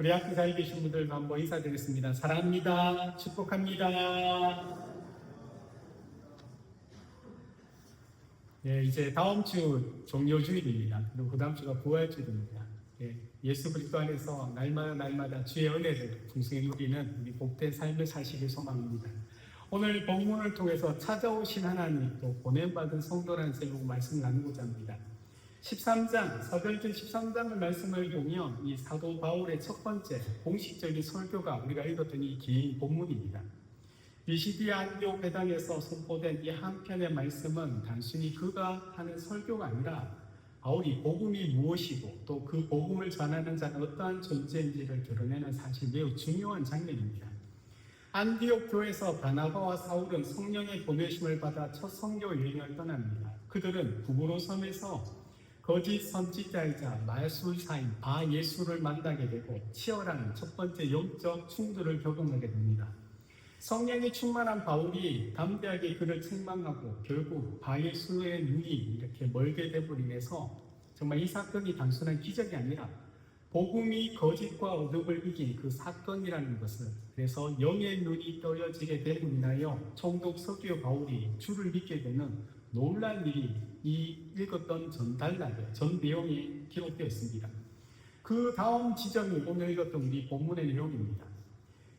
우리 학교에 계신 분들과 한번 인사드리겠습니다. 사랑합니다. 축복합니다. 예, 이제 다음 주 종료주일입니다. 그리고 그 다음 주가 부활주일입니다. 예수 그리스도 안에서 날마다 주의 은혜를 풍성히 누리는 우리 복된 삶을 사시길 소망합니다. 오늘 본문을 통해서 찾아오신 하나님 또 보냄받은 성도라는 제목으로 말씀을 나누고자 합니다. 13장, 사도행전 13장의 말씀을 보면 이 사도 바울의 첫 번째 공식적인 설교가 우리가 읽었던 이 긴 본문입니다. 비시디아 안디옥 회당에서 선포된 이 한 편의 말씀은 단순히 그가 하는 설교가 아니라 바울이 복음이 무엇이고 또 그 복음을 전하는 자는 어떠한 존재인지를 드러내는 사실 매우 중요한 장면입니다. 안디옥 교회에서 바나바와 사울은 성령의 보내심을 받아 첫 선교 여행을 떠납니다. 그들은 구브로 섬에서 거짓 선지자이자 마술사인 바예수를 만나게 되고 치열한 첫 번째 영적 충돌을 경험하게 됩니다. 성령이 충만한 바울이 담대하게 그를 책망하고 결국 바예수의 눈이 이렇게 멀게 되버리면서 정말 이 사건이 단순한 기적이 아니라 복음이 거짓과 어둠을 이긴 그 사건이라는 것을, 그래서 영의 눈이 떠여지게 됨으로 인하여 총독 서기오 바울이 주를 믿게 되는 놀라운 일이 이 읽었던 전 내용에 기록되어 있습니다. 그 다음 지점이 오늘 읽었던 우리 본문의 내용입니다.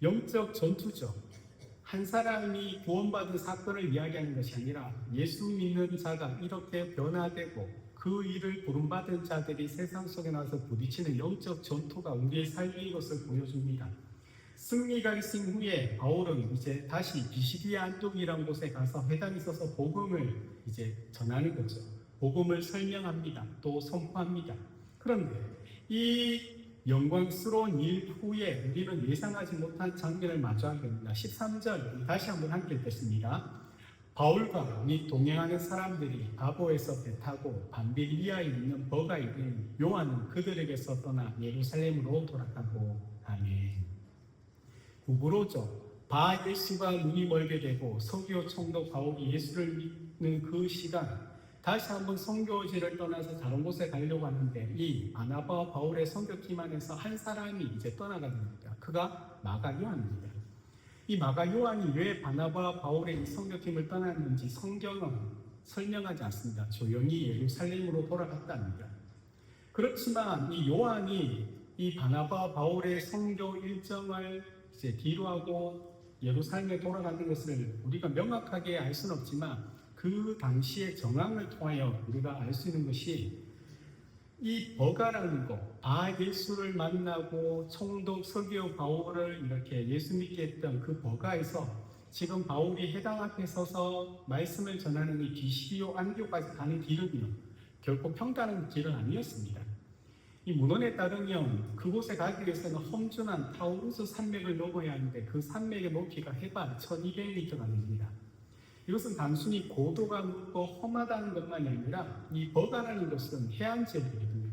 영적 전투죠. 한 사람이 구원받은 사건을 이야기하는 것이 아니라 예수 믿는 자가 이렇게 변화되고 그 일을 부름받은 자들이 세상 속에 나와서 부딪히는 영적 전투가 우리의 삶인 것을 보여줍니다. 승리가 있은 후에 바울은 이제 다시 비시디아 안디옥이라는 곳에 가서 회당에 있어서 복음을 이제 전하는 거죠. 복음을 설명합니다. 또 선포합니다. 그런데 이 영광스러운 일 후에 우리는 예상하지 못한 장면을 마주하게 됩니다. 13절 다시 한번 함께 읽겠습니다. 바울과 및 동행하는 사람들이 바보에서 배 타고 밤빌리아에 있는 버가에 이른 요한은 그들에게서 떠나 예루살렘으로 돌아가고 아멘. 구브로죠. 바예수가 눈이 멀게 되고 서기오 총독 바울이 예수를 믿는 그 시간, 다시 한번 선교지를 떠나서 다른 곳에 가려고 하는데 이 바나바와 바울의 선교팀 안에서 한 사람이 이제 떠나가게 됩니다. 그가 마가 요한입니다. 이 마가 요한이 왜 바나바와 바울의 이 선교팀을 떠났는지 성경은 설명하지 않습니다. 조용히 예루살렘으로 돌아갔답니다. 그렇지만 이 요한이 이 바나바와 바울의 선교 일정을 이제 뒤로 하고 예루살렘에 돌아가는 것을 우리가 명확하게 알 수는 없지만 그 당시의 정황을 통하여 우리가 알 수 있는 것이 이 버가라는 것, 바예수를 만나고 총독 서기오 바울을 이렇게 예수 믿게 했던 그 버가에서 지금 바울이 회당 앞에 서서 말씀을 전하는 이 비시디오 안디옥까지 가는 길은요, 결코 평탄한 길은 아니었습니다. 이 문헌에 따르면 그곳에 가기 위해서는 험준한 타우루스 산맥을 넘어야 하는데 그 산맥의 높이가 해발 1200m가 됩니다. 이것은 단순히 고도가 높고 험하다는 것만이 아니라 이 버가라는 것은 해안 지역이거든요.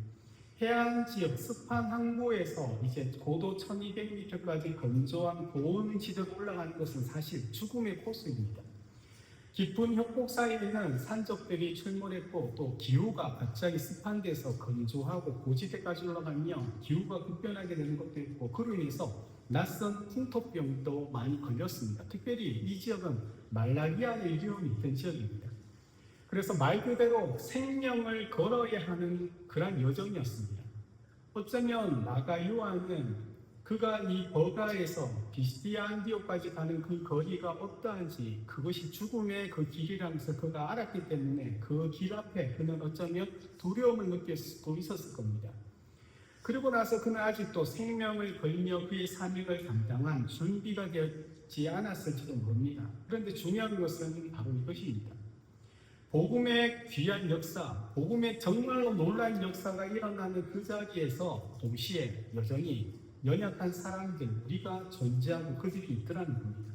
해안 지역 습한 항구에서 이제 고도 1200m까지 건조한 고온 지대로 올라가는 것은 사실 죽음의 코스입니다. 깊은 협곡 사이에는 산적들이 출몰했고 또 기후가 갑자기 습한 데서 건조하고 고지대까지 올라가면 기후가 급변하게 되는 것도 있고 그로 인해서 낯선 풍토병도 많이 걸렸습니다. 특별히 이 지역은 말라리아의 위험이 있던 지역입니다. 그래서 말 그대로 생명을 걸어야 하는 그런 여정이었습니다. 어쩌면 마가 요한은 그가 이 버가에서 비시디아 안디옥까지 가는 그 거리가 어떠한지 그것이 죽음의 그 길이라면서 그가 알았기 때문에 그 길 앞에 그는 어쩌면 두려움을 느낄 수도 있었을 겁니다. 그리고 나서 그는 아직도 생명을 걸며 그의 사명을 감당한 준비가 되지 않았을지도 모릅니다. 그런데 중요한 것은 바로 이것입니다. 복음의 귀한 역사, 복음의 정말로 놀라운 역사가 일어나는 그 자리에서 동시에 여전히 연약한 사람들, 우리가 존재하고 그들이 있더라는 겁니다.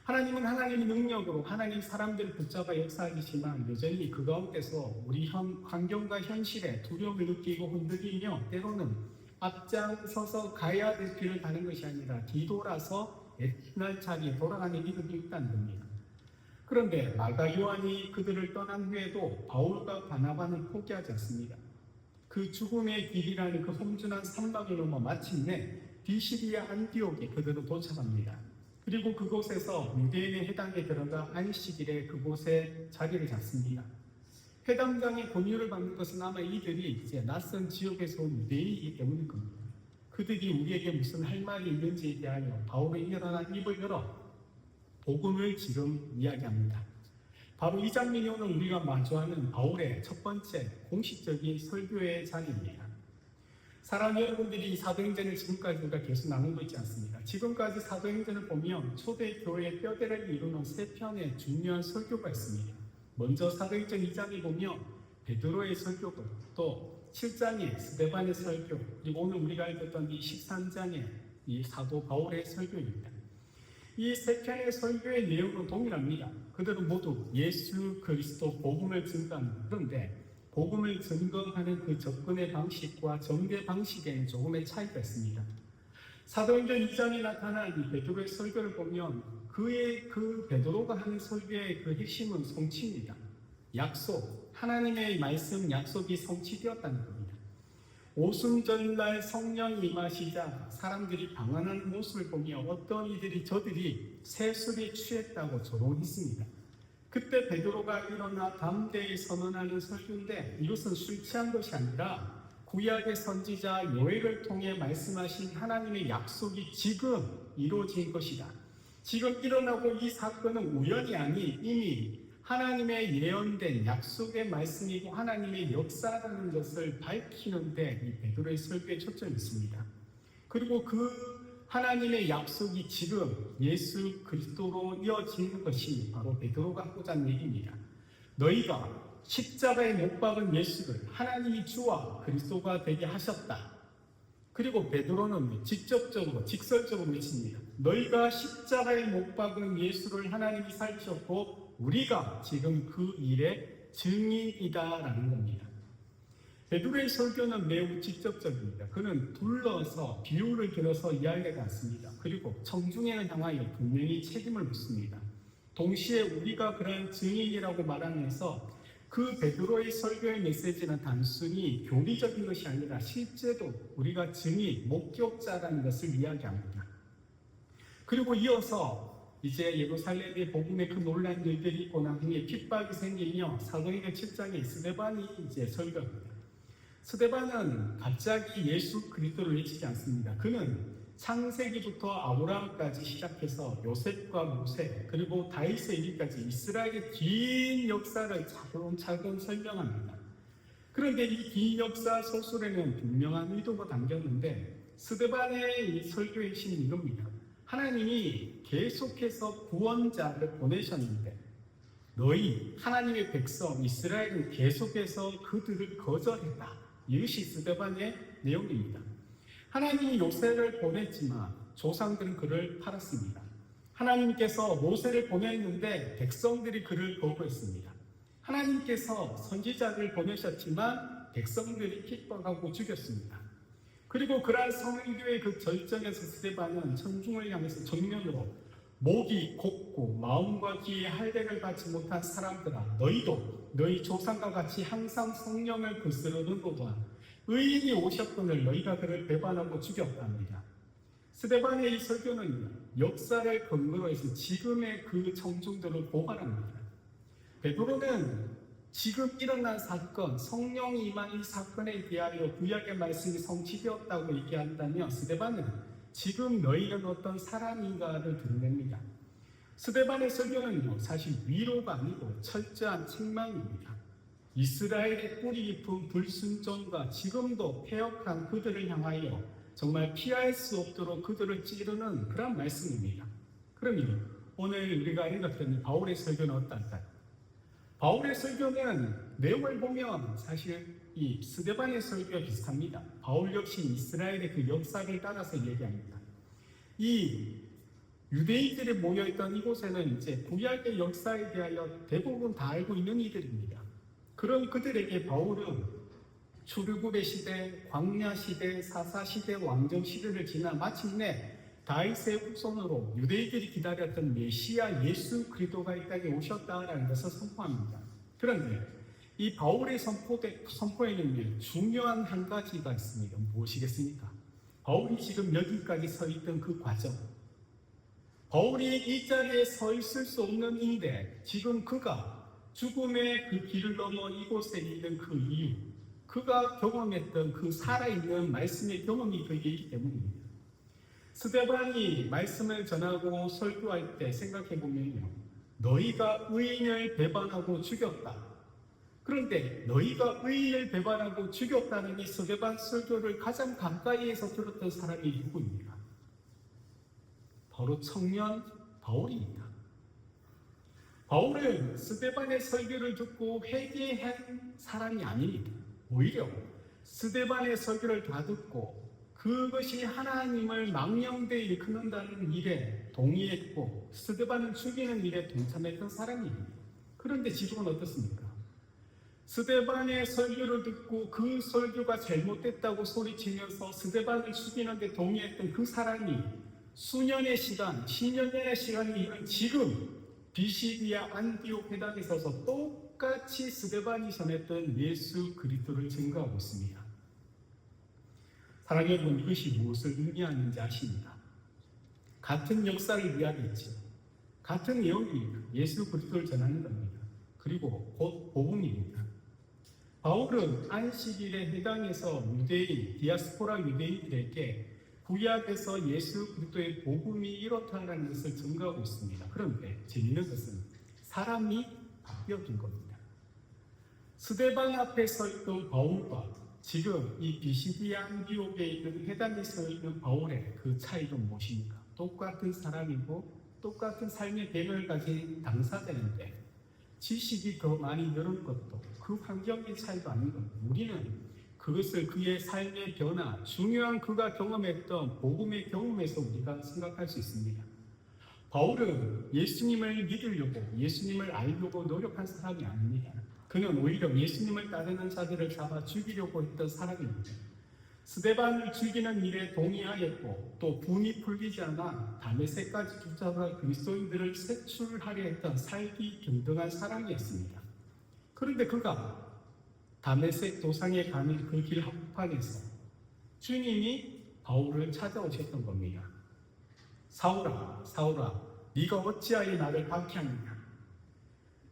하나님은 하나님의 능력으로 하나님 사람들을 붙잡아 역사하시지만 여전히 그 가운데서 우리 환경과 현실에 두려움을 느끼고 흔들리며 때로는 앞장서서 가야 될 길을 가는 것이 아니라 뒤돌아서 옛날 자리에 돌아가는 일들이 있다는 겁니다. 그런데 마가 요한이 그들을 떠난 후에도 바울과 바나바는 포기하지 않습니다. 그 죽음의 길이라는 그 험준한 산막을 넘어 마침내 비시리아 안디옥에 그들은 도착합니다. 그리고 그곳에서 유대인의 회당에 들어가 안식일에 그곳에 자리를 잡습니다. 회당장의 권유를 받는 것은 아마 이들이 이제 낯선 지역에서 온 유대인이기 때문일 겁니다. 그들이 우리에게 무슨 할 말이 있는지에 대하여 바울의 일어난 입을 열어 복음을 지금 이야기합니다. 바로 이 장면이 오늘 우리가 마주하는 바울의 첫 번째 공식적인 설교의 자리입니다. 사랑하는 여러분들이 사도행전을 지금까지 우리가 계속 나누고 있지 않습니까? 지금까지 사도행전을 보면 초대교회의 뼈대를 이루는 세 편의 중요한 설교가 있습니다. 먼저 사도행전 2장에 보면 베드로의 설교고, 또 7장에 스데반의 설교, 그리고 오늘 우리가 읽었던 이 13장의 이 사도 바울의 설교입니다. 이 세 편의 설교의 내용은 동일합니다. 그들은 모두 예수 그리스도 복음을 증거합니다. 그런데 복음을 증거하는 그 접근의 방식과 전개 방식에는 조금의 차이가 있습니다. 사도행전 2장에 나타난 이 베드로의 설교를 보면 그 베드로가 하는 설교의 그 핵심은 성취입니다. 약속, 하나님의 말씀 약속이 성취되었다는 겁니다. 오순절날 성령이 임하시자 사람들이 방황하는 모습을 보며 어떤 이들이 저들이 새술에 취했다고 조롱했습니다. 그때 베드로가 일어나 담대히 선언하는 설교인데 이것은 술 취한 것이 아니라 구약의 선지자 요엘을 통해 말씀하신 하나님의 약속이 지금 이루어진 것이다. 지금 일어나고 이 사건은 우연이 아닌 이미 하나님의 예언된 약속의 말씀이고 하나님의 역사라는 것을 밝히는데 이 베드로의 설교에 초점이 있습니다. 그리고 그 하나님의 약속이 지금 예수 그리스도로 이어지는 것이 바로 베드로가 하고자 하는 얘기입니다. 너희가 십자가에 못 박은 예수를 하나님이 주와 그리스도가 되게 하셨다. 그리고 베드로는 직설적으로 외칩니다. 너희가 십자가에 못 박은 예수를 하나님이 살리셨고 우리가 지금 그 일의 증인이다라는 겁니다. 베드로의 설교는 매우 직접적입니다. 그는 둘러서 비유를 들어서 이야기하지 않습니다. 그리고 청중회를 향하여 분명히 책임을 묻습니다. 동시에 우리가 그런 증인이라고 말하면서 그 베드로의 설교의 메시지는 단순히 교리적인 것이 아니라 실제로 우리가 증인, 목격자라는 것을 이야기합니다. 그리고 이어서 이제 예루살렘의 복음의 그 놀라운 일들이 있고 나중에 핍박이 생기며 사도행전 7장에 스데반이 이제 설교합니다. 스데반은 갑자기 예수 그리스도를 외치지 않습니다. 그는 창세기부터 아브라함까지 시작해서 요셉과 모세 그리고 다윗의 일기까지 이스라엘의 긴 역사를 차근차근 설명합니다. 그런데 이 긴 역사 서술에는 분명한 의도가 담겼는데 스데반의 이 설교의 핵심은 이겁니다. 하나님이 계속해서 구원자를 보내셨는데 너희 하나님의 백성 이스라엘은 계속해서 그들을 거절했다. 이것이 스데반의 내용입니다. 하나님이 요셉을 보냈지만 조상들은 그를 팔았습니다. 하나님께서 모세를 보냈는데 백성들이 그를 거부했습니다. 하나님께서 선지자를 보내셨지만 백성들이 핍박하고 죽였습니다. 그리고 그러한 성교의 그 절정에서 스데반은 천중을 향해서 정면으로 목이 곧고 마음과 귀에 할례를 받지 못한 사람들아 너희도 너희 조상과 같이 항상 성령을 거스르는도다. 의인이 오셨거늘 너희가 그를 배반하고 죽였답니다. 스데반의 이 설교는 역사를 근거로 해서 지금의 그 청중들을 고발합니다. 베드로는 지금 일어난 사건, 성령이 임한 이 사건에 대하여 구약의 말씀이 성취되었다고 얘기한다면 스데반은 지금 너희는 어떤 사람인가를 드러냅니다. 스데반의 설교는요, 사실 위로가 아니고 철저한 책망입니다. 이스라엘의 뿌리 깊은 불순종과 지금도 패역한 그들을 향하여 정말 피할 수 없도록 그들을 찌르는 그런 말씀입니다. 그러면 오늘 우리가 읽었던 바울의 설교는 어떨까요? 바울의 설교는 내용을 보면 사실 이 스데반의 설교와 비슷합니다. 바울 역시 이스라엘의 그 역사를 따라서 얘기합니다. 이 유대인들이 모여있던 이곳에는 이제 구약의 역사에 대하여 대부분 다 알고 있는 이들입니다. 그런 그들에게 바울은 출애굽의 시대, 광야 시대, 사사 시대, 왕정 시대를 지나 마침내 다윗의 후손으로 유대인들이 기다렸던 메시아 예수 그리스도가 이 땅에 오셨다라는 것을 선포합니다. 그런데 이 바울의 선포에는 중요한 한 가지가 있습니다. 무엇이겠습니까? 바울이 지금 여기까지 서 있던 그 과정, 바울이 이 자리에 서 있을 수 없는 인데 지금 그가 죽음의 그 길을 넘어 이곳에 있는 그 이유, 그가 경험했던 그 살아있는 말씀의 경험이 그에게 있기 때문입니다. 스데반이 말씀을 전하고 설교할 때 생각해 보면요, 너희가 의인을 배반하고 죽였다. 그런데 너희가 의인을 배반하고 죽였다는 이 스데반 설교를 가장 가까이에서 들었던 사람이 누구입니까? 바로 청년 바울입니다. 바울은 스데반의 설교를 듣고 회개한 사람이 아닙니다. 오히려 스데반의 설교를 다 듣고 그것이 하나님을 망령되이 일컫는다는 일에 동의했고 스데반을 죽이는 일에 동참했던 사람입니다. 그런데 지금은 어떻습니까? 스데반의 설교를 듣고 그 설교가 잘못됐다고 소리치면서 스데반을 죽이는 데 동의했던 그 사람이 수년의 시간, 10년의 시간이 이른 지금 비시디아 안디옥 회당에 서서 똑같이 스데반이 전했던 예수 그리스도를 증거하고 있습니다. 사랑하는 여러분, 이것이 무엇을 의미하는지 아십니까? 같은 역사를 이야기했죠. 같은 내용이 예수 그리스도를 전하는 겁니다. 그리고 곧 복음입니다. 바울은 안식일에 회당에서 유대인, 디아스포라 유대인들에게 구약에서 예수 그리스도의 복음이 이렇다는 것을 증거하고 있습니다. 그런데 재미있는 것은 사람이 바뀌어진 겁니다. 스데반 앞에 서 있던 바울과 지금 이 비시디아 안디옥에 있는 회당에 서 있는 바울의 그 차이는 무엇입니까? 똑같은 사람이고 똑같은 삶의 배경을 가진 당사자인데 지식이 더 많이 늘은 것도 그 환경의 차이도 아닌 겁니다. 우리는 그것을 그의 삶의 변화, 중요한 그가 경험했던 복음의 경험에서 우리가 생각할 수 있습니다. 바울은 예수님을 믿으려고, 예수님을 알려고 노력한 사람이 아닙니다. 그는 오히려 예수님을 따르는 자들을 잡아 죽이려고 했던 사람입니다. 스데반을 죽이는 일에 동의하였고 또 분이 풀리지 않아 다메섹까지 쫓아가 그리스도인들을 색출하려 했던 살기 등등한 사람이었습니다. 그런데 그가 다메섹 도상에 가는 그 길 한복판에서 주님이 바울을 찾아오셨던 겁니다. 사울아, 사울아, 네가 어찌하여 나를 박해하느냐?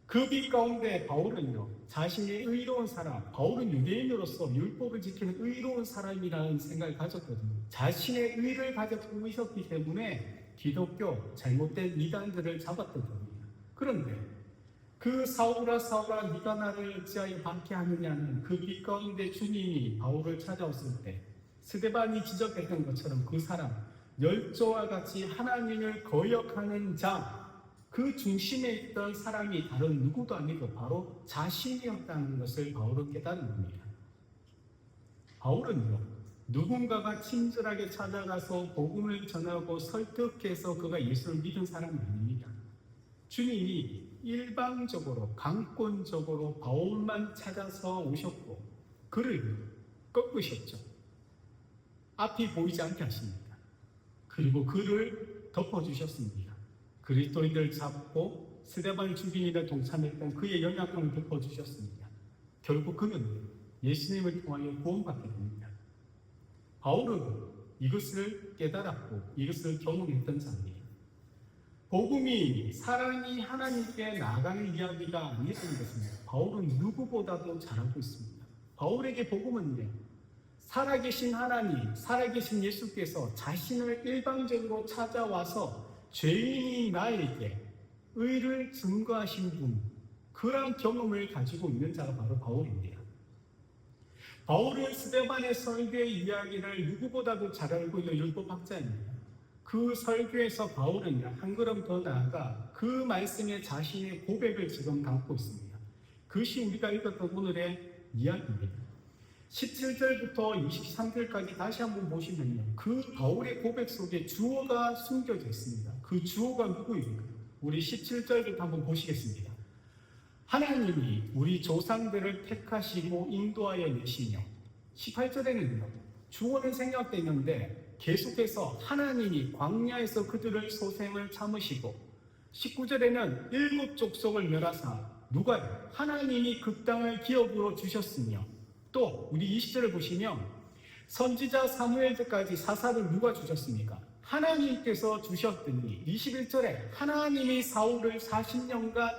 그 빛 가운데 바울은요, 자신의 의로운 사람, 바울은 유대인으로서 율법을 지키는 의로운 사람이라는 생각을 가졌거든요. 자신의 의를 가지고 있었기 때문에 기독교 잘못된 이단들을 잡았던 겁니다. 그런데 그 사울아 사울아 네가 나를 어찌하여 박해하느냐는 그 빛 가운데 주님이 바울을 찾아왔을 때 스데반이 지적했던 것처럼 그 사람, 열조와 같이 하나님을 거역하는 자, 그 중심에 있던 사람이 다른 누구도 아니고 바로 자신이었다는 것을 바울은 깨달은 겁니다. 바울은요, 누군가가 친절하게 찾아가서 복음을 전하고 설득해서 그가 예수를 믿은 사람이 아닙니다. 주님이 일방적으로 강권적으로 바울만 찾아서 오셨고 그를 꺾으셨죠. 앞이 보이지 않게 하십니다. 그리고 그를 덮어주셨습니다. 그리스도인들을 잡고 스데반을 죽인 일에 동참했던 그의 연약함을 덮어주셨습니다. 결국 그는 예수님을 통하여 구원받게 됩니다. 바울은 이것을 깨달았고 이것을 경험했던 자입니다. 복음이 사람이 하나님께 나아가는 이야기가 아니라는 것입니다. 바울은 누구보다도 잘 알고 있습니다. 바울에게 복음은요, 살아계신 하나님, 살아계신 예수께서 자신을 일방적으로 찾아와서 죄인이 나에게 의를 증거하신 분, 그런 경험을 가지고 있는 자가 바로 바울입니다. 바울은 스데반의 설교의 이야기를 누구보다도 잘 알고 있는 율법학자입니다. 그 설교에서 바울은 한 걸음 더 나아가 그 말씀에 자신의 고백을 지금 담고 있습니다. 그것이 우리가 읽었던 오늘의 이야기입니다. 17절부터 23절까지 다시 한번 보시면요, 그 바울의 고백 속에 주어가 숨겨져 있습니다. 그 주어가 누구입니까? 우리 17절부터 한번 보시겠습니다. 하나님이 우리 조상들을 택하시고 인도하여 내시며, 18절에는요, 주어는 생략되는데 계속해서 하나님이 광야에서 그들을 소생을 참으시고, 19절에는 7 족속을 멸하사 누가요? 하나님이 그 땅을 기업으로 주셨으며, 또 우리 20절을 보시면 선지자 사무엘 때까지 사사를 누가 주셨습니까? 하나님께서 주셨더니 21절에 하나님이 사울을 40년간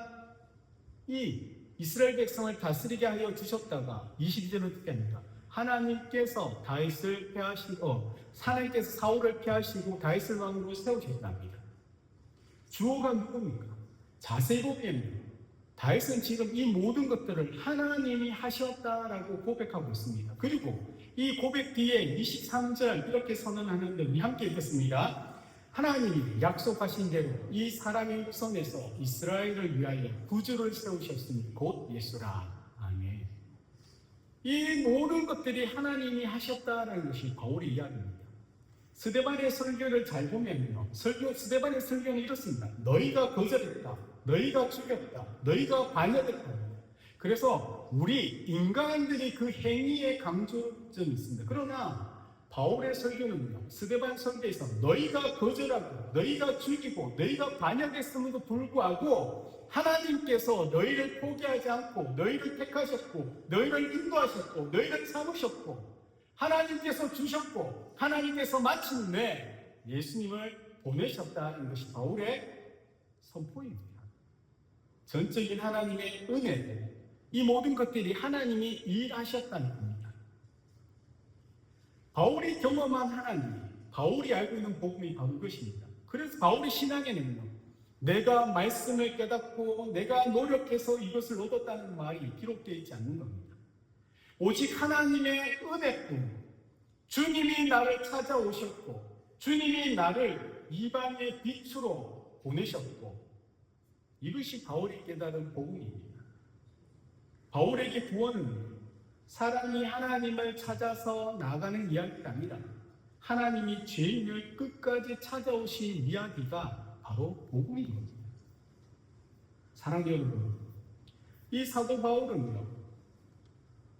이 이스라엘 백성을 다스리게 하여 주셨다가 22절은 어떻게 합니까? 하나님께서 다윗을 패하시고 하나님께서 사울을 패하시고 다윗을 왕으로 세우셨답니다. 주어가 누굽니까? 자세히 보면 다윗은 지금 이 모든 것들을 하나님이 하셨다라고 고백하고 있습니다. 그리고 이 고백 뒤에 23절 이렇게 선언하는데 우리 함께 읽겠습니다. 하나님이 약속하신 대로 이 사람의 후손에서 이스라엘을 위하여 구주를 세우셨으니 곧 예수라. 아멘. 이 모든 것들이 하나님이 하셨다라는 것이 바울의 이야기입니다. 스데반의 설교를 잘 보면요, 스데반의 설교는 이렇습니다. 너희가 거절했다, 너희가 죽였다, 너희가 반역했다. 그래서 우리 인간들이 그 행위에 강조점이 있습니다. 그러나 바울의 설교는요, 스데반 설교에서 너희가 거절하고 너희가 죽이고 너희가 반역했음에도 불구하고 하나님께서 너희를 포기하지 않고 너희를 택하셨고 너희를 인도하셨고 너희를 삼으셨고 하나님께서 주셨고 하나님께서 마침내 예수님을 보내셨다는 것이 바울의 선포입니다. 전적인 하나님의 은혜, 이 모든 것들이 하나님이 일하셨다는 겁니다. 바울이 경험한 하나님, 바울이 알고 있는 복음이 바로 이것입니다. 그래서 바울의 신앙에는요, 내가 말씀을 깨닫고 내가 노력해서 이것을 얻었다는 말이 기록되어 있지 않는 겁니다. 오직 하나님의 은혜뿐, 주님이 나를 찾아오셨고 주님이 나를 이방의 빛으로 보내셨고, 이것이 바울이 깨달은 복음입니다. 바울에게 구원은 사람이 하나님을 찾아서 나가는 이야기가 아니라 하나님이 죄인을 끝까지 찾아오신 이야기가 바로 복음입니다. 사랑하는 여러분, 이 사도 바울은요,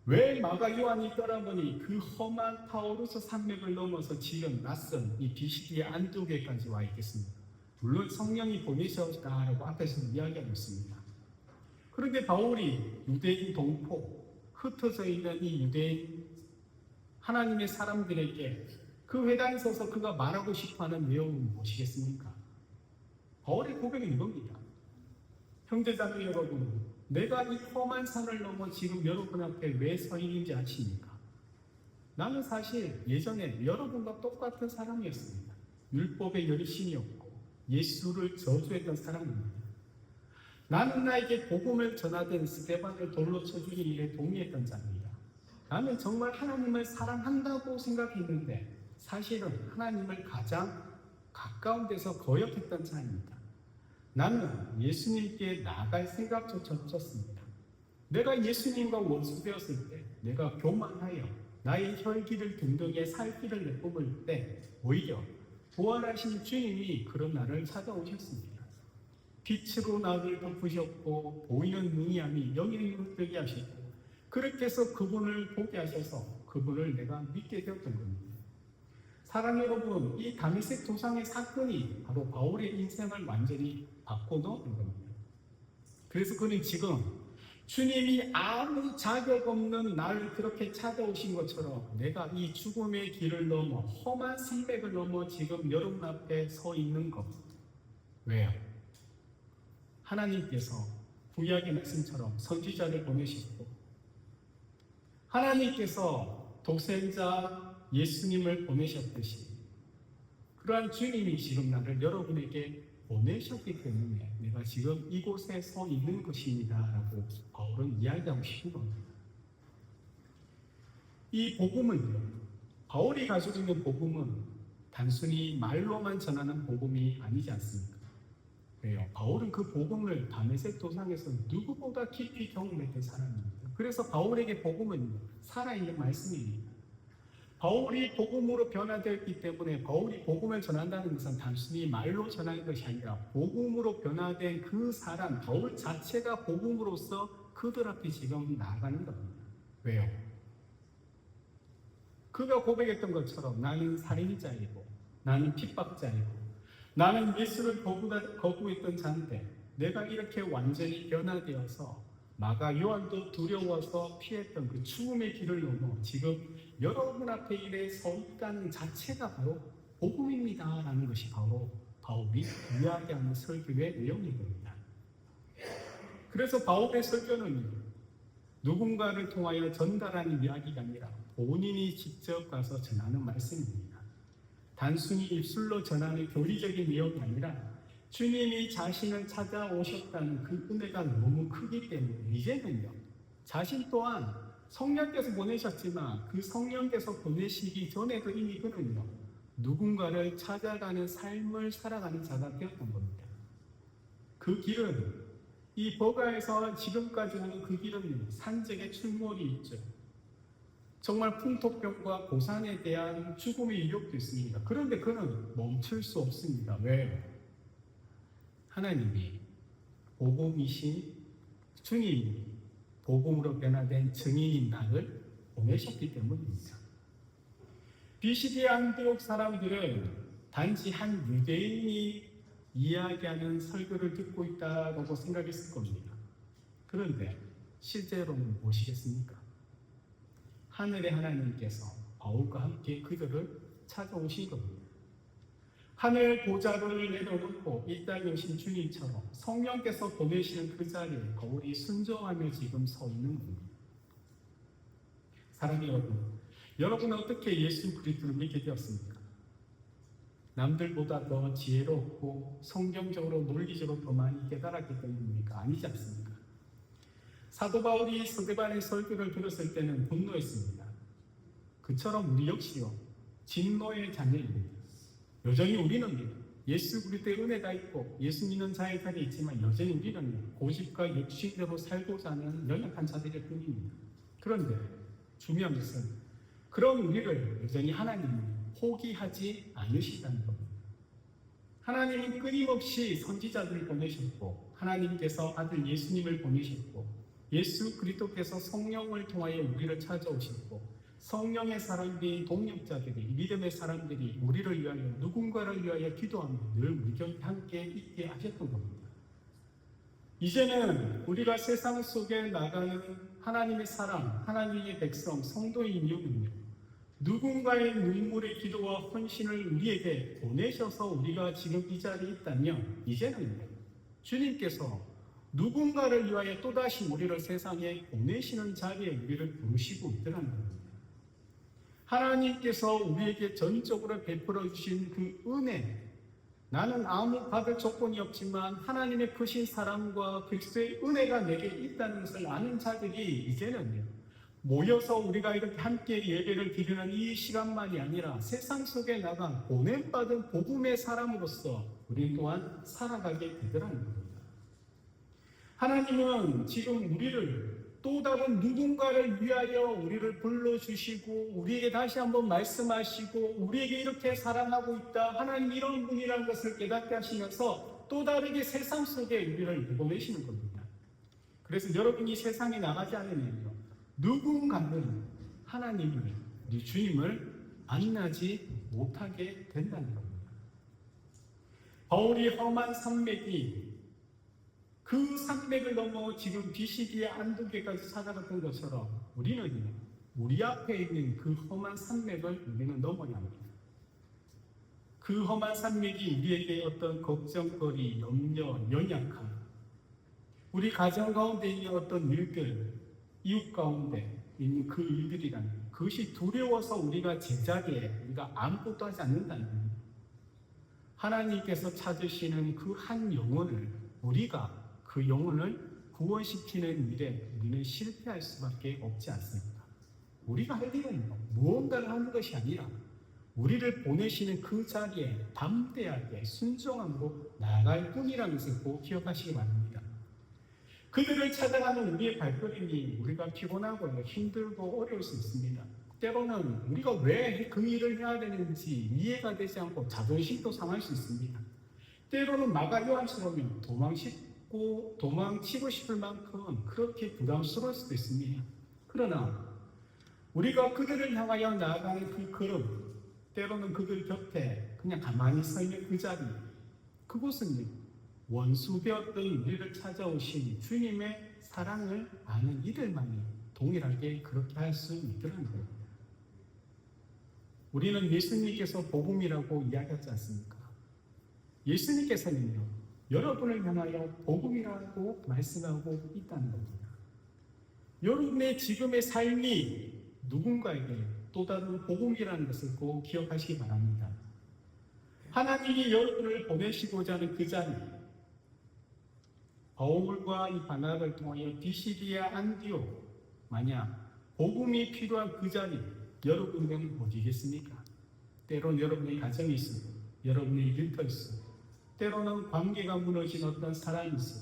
왜 마가 요한이 떠나보니 그 험한 타오르스 산맥을 넘어서 지금 낯선 이 비시디아 안디오게까지 와 있겠습니까? 물론 성령이 보내셨다라고 앞에서 이야기하고 있습니다. 그런데 바울이 유대인 동포, 흩어져 있는 이 유대인 하나님의 사람들에게 그 회당에 서서 그가 말하고 싶어하는 내용은 무엇이겠습니까? 바울의 고백은 이겁니다. 형제자매 여러분, 내가 이 험한 산을 넘어 지금 여러분 앞에 왜 서 있는지 아십니까? 나는 사실 예전에 여러분과 똑같은 사람이었습니다. 율법에 열심이 없고 예수를 저주했던 사람입니다. 나는 나에게 복음을 전하던 스데반을 돌로 쳐 죽인 일에 동의했던 자입니다. 나는 정말 하나님을 사랑한다고 생각했는데 사실은 하나님을 가장 가까운 데서 거역했던 자입니다. 나는 예수님께 나아갈 생각조차 없었습니다. 내가 예수님과 원수되었을 때, 내가 교만하여 나의 혈기를 등등에 살기를 내뿜을 때 오히려 부활하신 주님이 그런 나를 찾아오셨습니다. 빛으로 나를 덮으셨고 보이는 눈이 아닌 영의 눈을 뜨게 하시고 그렇게 해서 그분을 보게 하셔서 그분을 내가 믿게 되었던 겁니다. 사랑하는 여러분, 이 다메섹 도상의 사건이 바로 바울의 인생을 완전히 바꿔놓은 겁니다. 그래서 그는 지금 주님이 아무 자격 없는 나를 그렇게 찾아오신 것처럼 내가 이 죽음의 길을 넘어 험한 산맥을 넘어 지금 여러분 앞에 서 있는 것. 왜요? 하나님께서 구약의 말씀처럼 선지자를 보내셨고 하나님께서 독생자 예수님을 보내셨듯이 그러한 주님이 지금 나를 여러분에게 보내셨기 때문에 내가 지금 이곳에 서 있는 것입니다 라고 바울은 이야기하고 싶은 겁니다. 이 복음은요, 바울이 가지고 있는 복음은 단순히 말로만 전하는 복음이 아니지 않습니까? 왜요? 바울은 그 복음을 다메섹 도상에서 누구보다 깊이 경험했던 사람입니다. 그래서 바울에게 복음은 살아있는 말씀입니다. 바울이 복음으로 변화되었기 때문에 바울이 복음을 전한다는 것은 단순히 말로 전하는 것이 아니라 복음으로 변화된 그 사람, 바울 자체가 복음으로서 그들 앞에 지금 나아가는 겁니다. 왜요? 그가 고백했던 것처럼 나는 살인자이고 나는 핍박자이고 나는 예수를 거부했던 자인데 내가 이렇게 완전히 변화되어서 마가 요한도 두려워서 피했던 그 죽음의 길을 넘어 지금 여러분 앞에 이래 서 있다는 자체가 바로 복음입니다 라는 것이 바로 바울이 이야기하는 설교의 내용인 겁니다. 그래서 바울의 설교는 누군가를 통하여 전달하는 이야기가 아니라 본인이 직접 가서 전하는 말씀입니다. 단순히 입술로 전하는 교리적인 내용이 아니라 주님이 자신을 찾아오셨다는 그 은혜가 너무 크기 때문에 이제는요, 자신 또한 성령께서 보내셨지만 그 성령께서 보내시기 전에도 이미 그는요, 누군가를 찾아가는 삶을 살아가는 자가 되었던 겁니다. 그 길은, 이 버가에서 지금까지 오는 그 길은 산적의 출몰이 있죠. 정말 풍토병과 고산에 대한 죽음의 위력도 있습니다. 그런데 그는 멈출 수 없습니다. 왜? 하나님이 복음이신 주님이 복음으로 변화된 증인인 나를 보내셨기 때문입니다. 비시디의 안디옥 사람들은 단지 한 유대인이 이야기하는 설교를 듣고 있다고 생각했을 겁니다. 그런데 실제로는 무엇이겠습니까? 하늘의 하나님께서 바울과 함께 그들을 찾아오신 겁니다. 하늘 보좌를 내려놓고 이 땅에 오신 주님처럼 성령께서 보내시는 그 자리에 바울이 순종하며 지금 서 있는 겁니다. 사랑하는 여러분, 여러분은 어떻게 예수 그리스도를 믿게 되었습니까? 남들보다 더 지혜롭고 성경적으로 논리적으로 더 많이 깨달았기 때문입니까? 아니지 않습니까? 사도 바울이 스데반의 설교를 들었을 때는 분노했습니다. 그처럼 우리 역시요, 진노의 자녀입니다. 여전히 우리는 예수 그리스도의 은혜가 있고 예수 믿는 자의 자리에 있지만 여전히 우리는 고집과 욕심대로 살고자 하는 연약한 자들일 뿐입니다. 그런데 중요한 것은 그런 우리를 여전히 하나님이 포기하지 않으시다는 겁니다. 하나님은 끊임없이 선지자들을 보내셨고 하나님께서 아들 예수님을 보내셨고 예수 그리스도께서 성령을 통하여 우리를 찾아오셨고 성령의 사람들이 동역자들이 믿음의 사람들이 우리를 위하여 누군가를 위하여 기도하며 늘 우리 곁에 함께 있게 하셨던 겁니다. 이제는 우리가 세상 속에 나가는 하나님의 사람, 하나님의 백성, 성도인 이유는요, 누군가의 눈물의 기도와 헌신을 우리에게 보내셔서 우리가 지금 이 자리에 있다면 이제는 주님께서 누군가를 위하여 또다시 우리를 세상에 보내시는 자리에 우리를 부르시고 있더라는 겁니다. 하나님께서 우리에게 전적으로 베풀어 주신 그 은혜, 나는 아무 받을 조건이 없지만 하나님의 크신 사랑과 그리스도의 은혜가 내게 있다는 것을 아는 자들이 이제는 모여서 우리가 이렇게 함께 예배를 드리는 이 시간만이 아니라 세상 속에 나가 보냄받은 복음의 사람으로서 우리 또한 살아가게 되더라는 겁니다. 하나님은 지금 우리를 또 다른 누군가를 위하여 우리를 불러주시고 우리에게 다시 한번 말씀하시고 우리에게 이렇게 사랑하고 있다, 하나님 이런 분이라는 것을 깨닫게 하시면서 또 다르게 세상 속에 우리를 내보내시는 겁니다. 그래서 여러분이 세상에 나가지 않으면요, 누군가는 하나님을, 우리 주님을 만나지 못하게 된다는 겁니다. 바울이 험한 산맥이 그 산맥을 넘어 지금 비시디의 안독에까지 찾아갔던 것처럼 우리는 우리 앞에 있는 그 험한 산맥을 우리는 넘어야 합니다. 그 험한 산맥이 우리에게 어떤 걱정거리, 염려, 연약함, 우리 가정 가운데 있는 어떤 일들, 이웃 가운데 있는 그 일들이라는 그것이 두려워서 우리가 제자리에 우리가 아무것도 하지 않는다는 겁니다. 하나님께서 찾으시는 그 한 영혼을 우리가 그 영혼을 구원시키는 일에 우리는 실패할 수밖에 없지 않습니다. 우리가 할 일은 무언가를 하는 것이 아니라 우리를 보내시는 그 자리에 담대하게 순종함으로 나아갈 뿐이라는 것을 꼭 기억하시기 바랍니다. 그들을 찾아가는 우리의 발걸음이 우리가 피곤하고 힘들고 어려울 수 있습니다. 때로는 우리가 왜 그 일을 해야 되는지 이해가 되지 않고 자존심도 상할 수 있습니다. 때로는 마가 요한처럼 도망치고 싶을 만큼 그렇게 부담스러울 수도 있습니다. 그러나 우리가 그들을 향하여 나아가는 그 걸음, 때로는 그들 곁에 그냥 가만히 서 있는 그 자리, 그곳은 원수 되었던 우리를 찾아오신 주님의 사랑을 아는 이들만이 동일하게 그렇게 할 수 있더라는 거예요. 우리는 예수님께서 복음이라고 이야기하지 않습니까? 예수님께서는요, 여러분을 향하여 복음이라고 말씀하고 있다는 겁니다. 여러분의 지금의 삶이 누군가에게 또 다른 복음이라는 것을 꼭 기억하시기 바랍니다. 하나님이 여러분을 보내시고자 하는 그 자리, 바울과 이 바나바를 통하여 비시디아 안디옥, 만약 복음이 필요한 그 자리, 여러분은 어디겠습니까? 때론 여러분의 가정이 있고, 여러분의 일터 있고, 때로는 관계가 무너진 어떤 사람이 있어.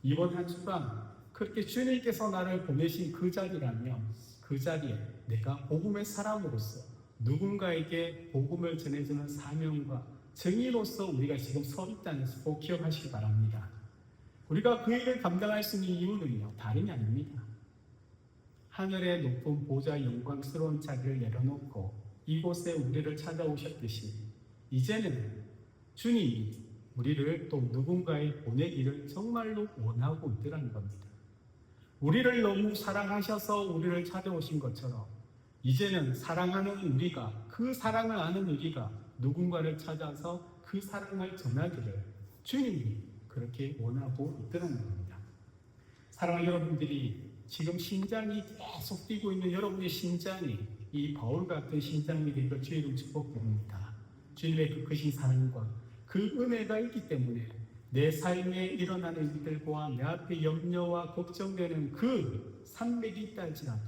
이번 한 주간 그렇게 주님께서 나를 보내신 그 자리라면 그 자리에 내가 복음의 사람으로서 누군가에게 복음을 전해주는 사명과 정의로서 우리가 지금 서 있다는 것을 꼭 기억하시기 바랍니다. 우리가 그 일을 감당할 수 있는 이유는요, 다름이 아닙니다. 하늘의 높은 보좌 영광스러운 자리를 내려놓고 이곳에 우리를 찾아오셨듯이 이제는 주님이 우리를 또 누군가에 보내기를 정말로 원하고 있더라는 겁니다. 우리를 너무 사랑하셔서 우리를 찾아오신 것처럼 이제는 사랑하는 우리가, 그 사랑을 아는 우리가 누군가를 찾아서 그 사랑을 전하기를 주님이 그렇게 원하고 있더라는 겁니다. 사랑하는 여러분들이 지금 심장이 계속 뛰고 있는 여러분의 심장이 이 바울 같은 심장이 되기를 주님을 축복드립니다. 주님의 그 크신 사랑과 그 은혜가 있기 때문에 내 삶에 일어나는 일들과 내 앞에 염려와 걱정되는 그 산맥이 있다 할지라도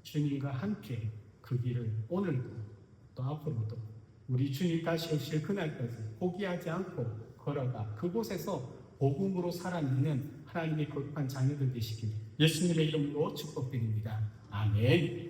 주님과 함께 그 길을 오늘도 또 앞으로도 우리 주님 다시 오실 그날까지 포기하지 않고 걸어가 그곳에서 복음으로 살아내는 하나님의 거룩한 자녀들 되시길 예수님의 이름으로 축복드립니다. 아멘.